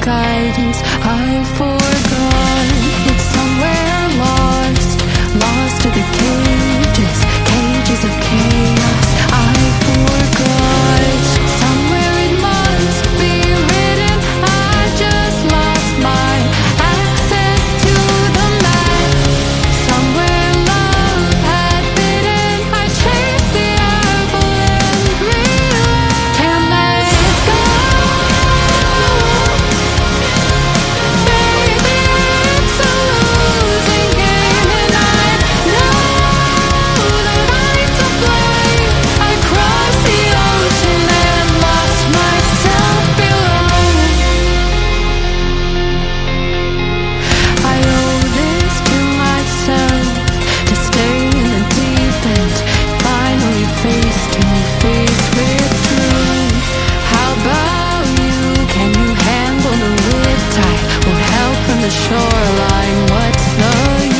guidance. I forgot. It's somewhere lost, lost to the cages, cages of chaos. I forgot. Somewhere it must be written. I just lost my access to the map. Somewhere love had bitten. I chased the apple and realized can't let go. Baby, it's a losing game, and I know that I'm to blame. I crossed the ocean and lost myself below. I owe this to myself, to stay in the deep end, finally face to face with truth. How about you? Can you handle the riptide? Won't help from the shoreline. What's the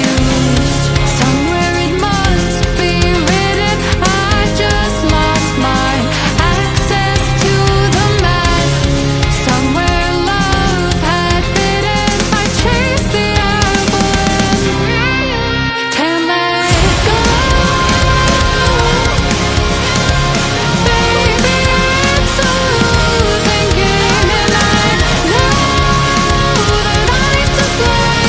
use? Somewhere it must be written. I just lost my access to the map. Somewhere love had bitten. I chased the apple and can't let go. Baby, it's a losing game, and I know that I'm to blame.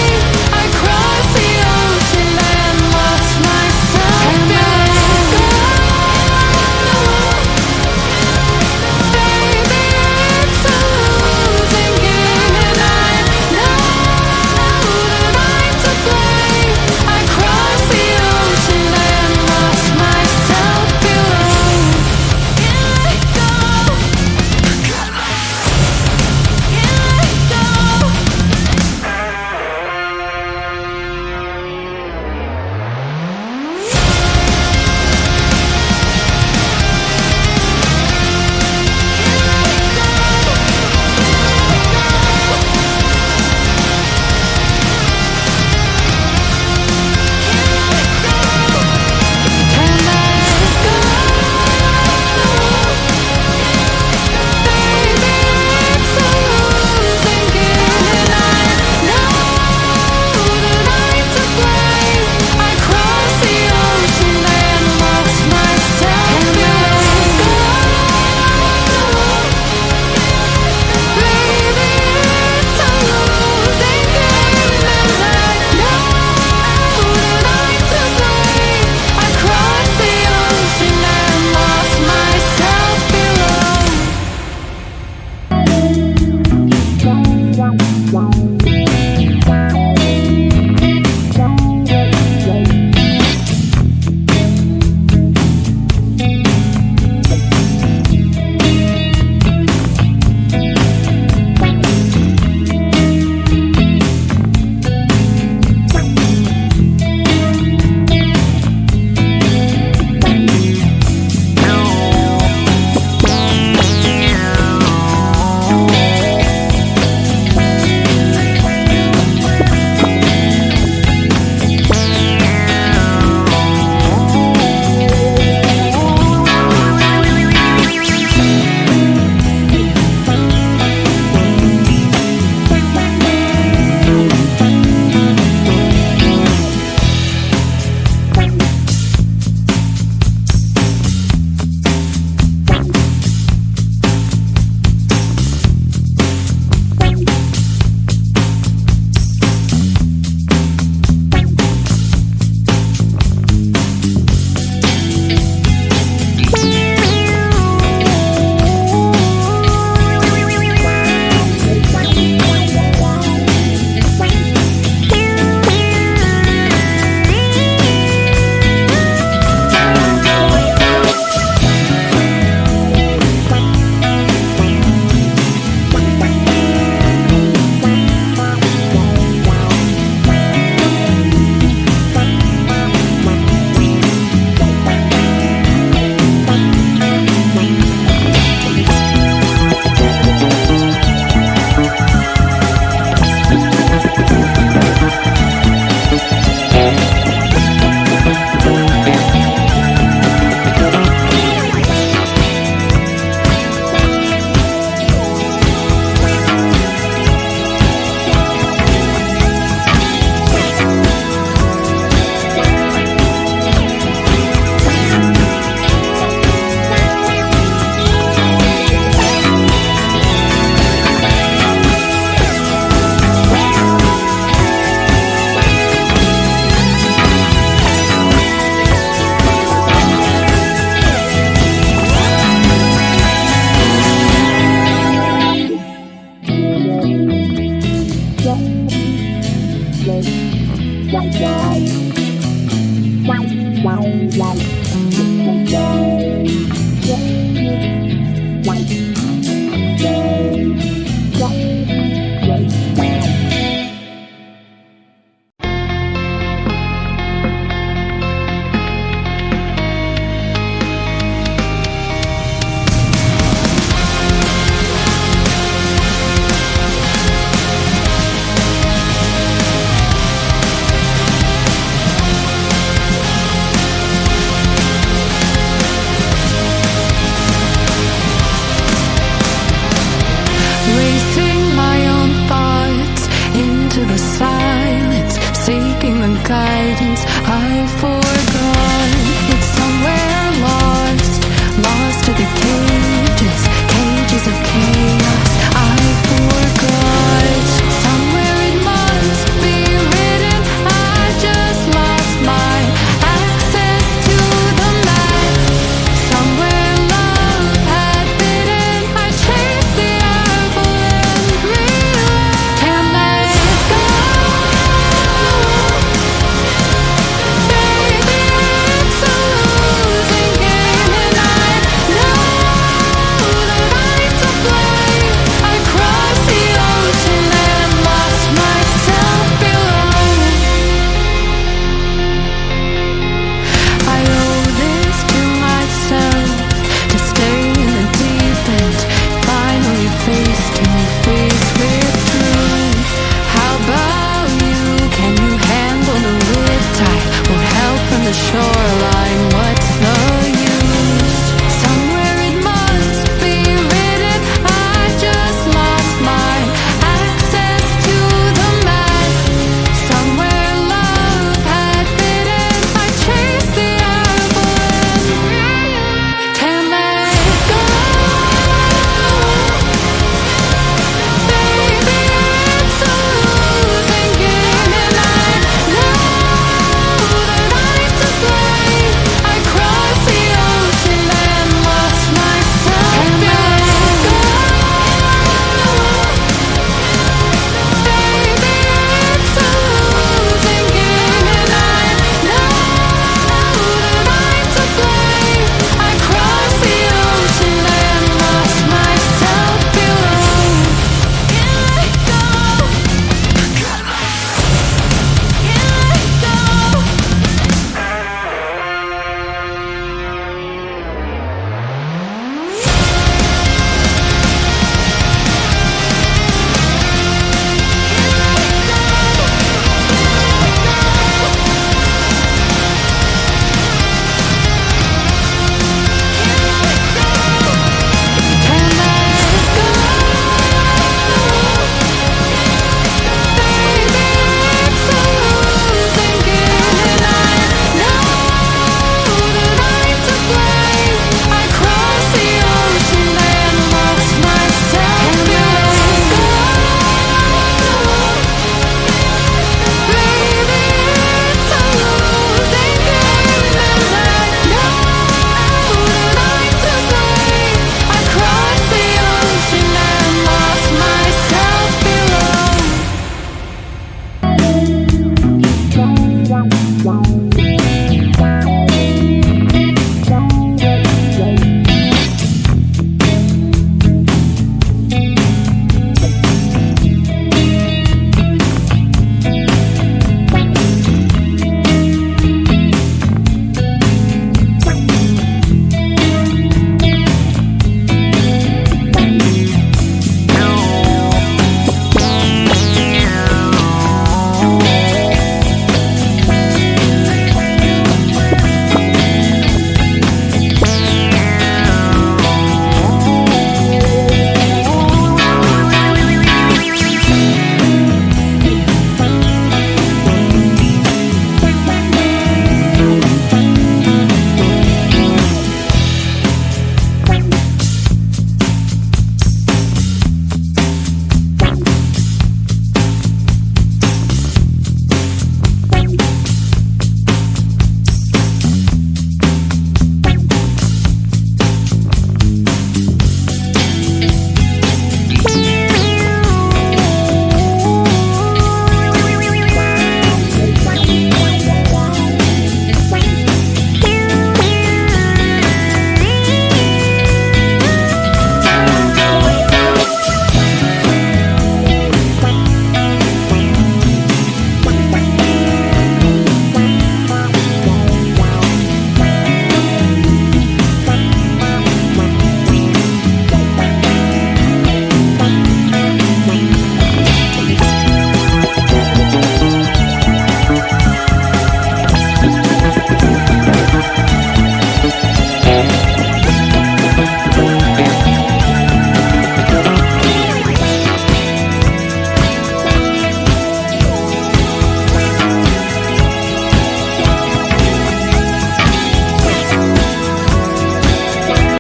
White.